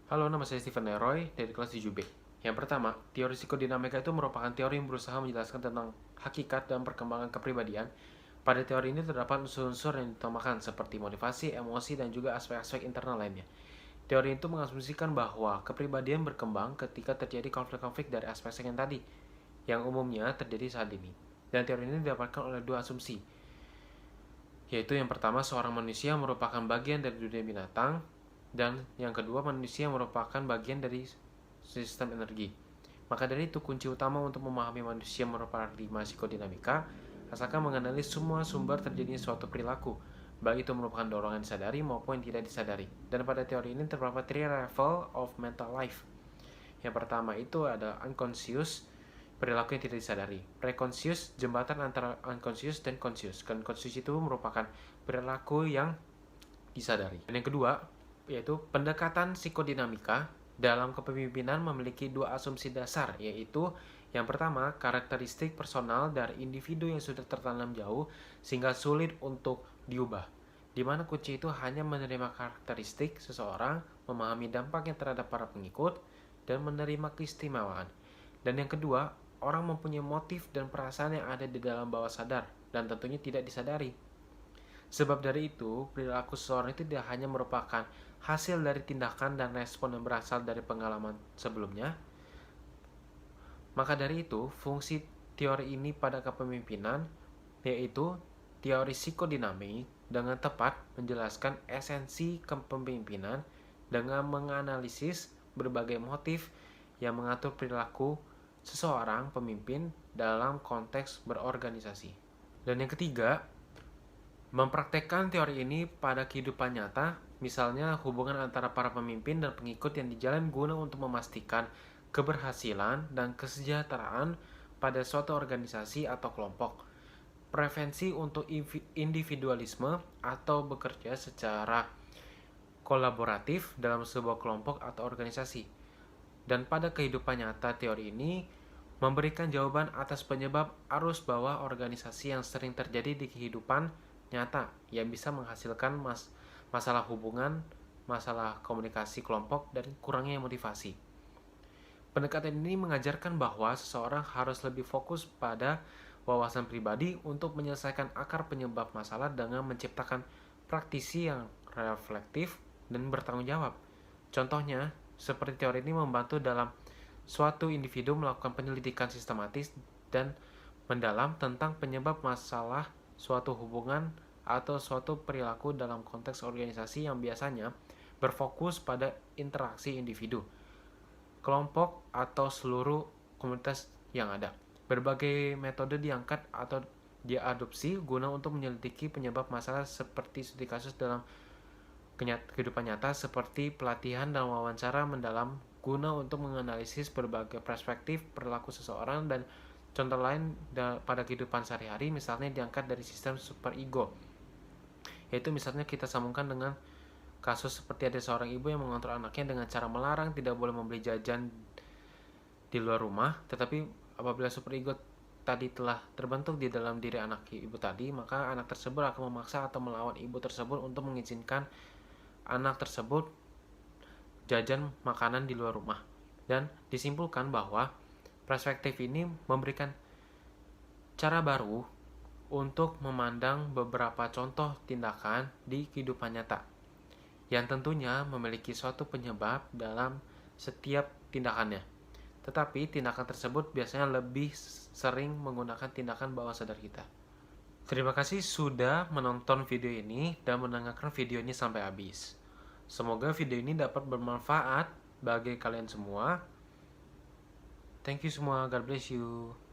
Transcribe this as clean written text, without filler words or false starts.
Halo, nama saya Stephen Leroy dari kelas 7B. Yang pertama, teori psikodinamika itu merupakan teori yang berusaha menjelaskan tentang hakikat dan perkembangan kepribadian. Pada teori ini terdapat unsur-unsur yang diutamakan seperti motivasi, emosi, dan juga aspek-aspek internal lainnya. Teori itu mengasumsikan bahwa kepribadian berkembang ketika terjadi konflik-konflik dari aspek yang tadi, yang umumnya terjadi saat ini. Dan teori ini didapatkan oleh dua asumsi, yaitu yang pertama, seorang manusia merupakan bagian dari dunia binatang, dan yang kedua, manusia merupakan bagian dari sistem energi. Maka dari itu, kunci utama untuk memahami manusia merupakan paradigma psikodinamika, asalkan mengenali semua sumber terjadinya suatu perilaku, baik itu merupakan dorongan disadari maupun yang tidak disadari. Dan pada teori ini terdapat 3 level of mental life. Yang pertama itu ada unconscious, perilaku yang tidak disadari. Preconscious, jembatan antara unconscious dan conscious. Conscious itu merupakan perilaku yang disadari. Dan yang kedua, yaitu pendekatan psikodinamika dalam kepemimpinan memiliki dua asumsi dasar, yaitu yang pertama, karakteristik personal dari individu yang sudah tertanam jauh sehingga sulit untuk diubah, di mana kunci itu hanya menerima karakteristik seseorang, memahami dampaknya terhadap para pengikut, dan menerima keistimewaan. Dan yang kedua, orang mempunyai motif dan perasaan yang ada di dalam bawah sadar dan tentunya tidak disadari. Sebab dari itu, perilaku seseorang itu tidak hanya merupakan hasil dari tindakan dan respon yang berasal dari pengalaman sebelumnya. Maka dari itu, fungsi teori ini pada kepemimpinan, yaitu teori psikodinamik, dengan tepat menjelaskan esensi kepemimpinan dengan menganalisis berbagai motif yang mengatur perilaku seseorang pemimpin dalam konteks berorganisasi. Dan yang ketiga, mempraktekkan teori ini pada kehidupan nyata, misalnya hubungan antara para pemimpin dan pengikut yang dijalin guna untuk memastikan keberhasilan dan kesejahteraan pada suatu organisasi atau kelompok. Prevensi untuk individualisme atau bekerja secara kolaboratif dalam sebuah kelompok atau organisasi. Dan pada kehidupan nyata, teori ini memberikan jawaban atas penyebab arus bawah organisasi yang sering terjadi di kehidupan nyata yang bisa menghasilkan masalah hubungan, masalah komunikasi kelompok, dan kurangnya motivasi. Pendekatan ini mengajarkan bahwa seseorang harus lebih fokus pada wawasan pribadi untuk menyelesaikan akar penyebab masalah dengan menciptakan praktisi yang reflektif dan bertanggung jawab. Contohnya, seperti teori ini membantu dalam suatu individu melakukan penyelidikan sistematis dan mendalam tentang penyebab masalah suatu hubungan atau suatu perilaku dalam konteks organisasi yang biasanya berfokus pada interaksi individu, kelompok, atau seluruh komunitas yang ada. Berbagai metode diangkat atau diadopsi guna untuk menyelidiki penyebab masalah seperti studi kasus dalam kehidupan nyata, seperti pelatihan dan wawancara mendalam guna untuk menganalisis berbagai perspektif perilaku seseorang. Dan contoh lain pada kehidupan sehari-hari misalnya diangkat dari sistem superego, yaitu misalnya kita sambungkan dengan kasus seperti ada seorang ibu yang mengontrol anaknya dengan cara melarang tidak boleh membeli jajan di luar rumah, tetapi apabila superego tadi telah terbentuk di dalam diri anak ibu tadi, maka anak tersebut akan memaksa atau melawan ibu tersebut untuk mengizinkan anak tersebut jajan makanan di luar rumah. Dan disimpulkan bahwa perspektif ini memberikan cara baru untuk memandang beberapa contoh tindakan di kehidupan nyata, yang tentunya memiliki suatu penyebab dalam setiap tindakannya. Tetapi tindakan tersebut biasanya lebih sering menggunakan tindakan bawah sadar kita. Terima kasih sudah menonton video ini dan mendengarkan video ini sampai habis. Semoga video ini dapat bermanfaat bagi kalian semua. Thank you semua, God bless you.